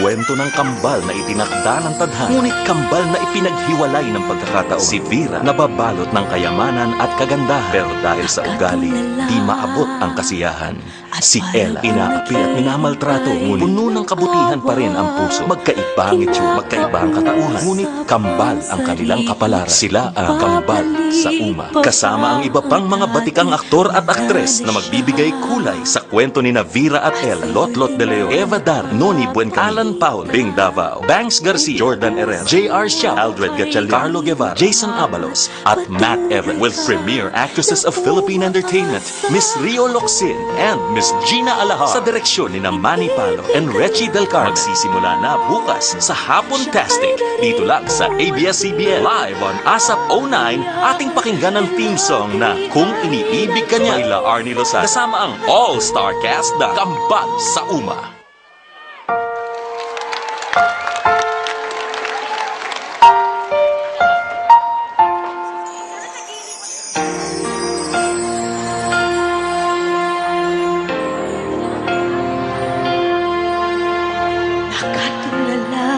kwento ng kambal na itinakda ng tadhana, ngunit kambal na ipinaghiwalay ng pagkakataon. Si Vera, nababalot ng kayamanan at kagandahan, pero dahil sa ugali, di maabot ang kasiyahan. Si Ella, inaapi at minamaltrato, ngunit puno ng kabutihan pa rin ang puso. Magkaiba ang itsura, magkaiba ang katauhan, ngunit kambal ang kanilang kapalaran. Sila ang kambal sa Uma. Kasama ang iba pang mga batikang aktor at aktres na magbibigay kulay sa kwento ni Vera at Ella. Lotlot de Leo, Eva Dar, Noni Buencamino, Alan Paul, Bing Davao, Banks Garcia, Jordan Herrera, J.R. Xiao, Aldred Gatchalian, Carlo Guevara, Jason Abalos, at Matt Evans, with premier actresses of Philippine entertainment, Miss Rio Locsin and Miss Gina Alahar, sa direksyon ni Manny Palo and Reggie Del Carmen. Magsisimula na bukas sa Hapon-tastic dito lang sa ABS-CBN. Live on ASAP 09, ating pakinggan ang theme song na Kung Iniibig Ka Niya, Ila Arnie Lozada, kasama ang all-star cast na Kambal sa Uma. Nakatulala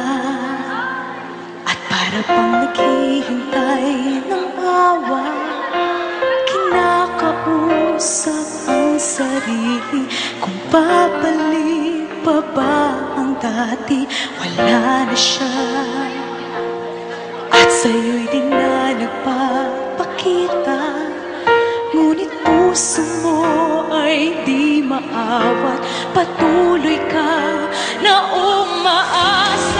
at para pang naghihintay ng awa, kinakausap ang sarili kung babalik pa ba ang dati. Wala na siya at sa'yo'y di na nagpapakita, ngunit puso mo ay di maawat. Patuloy ka na umaasa.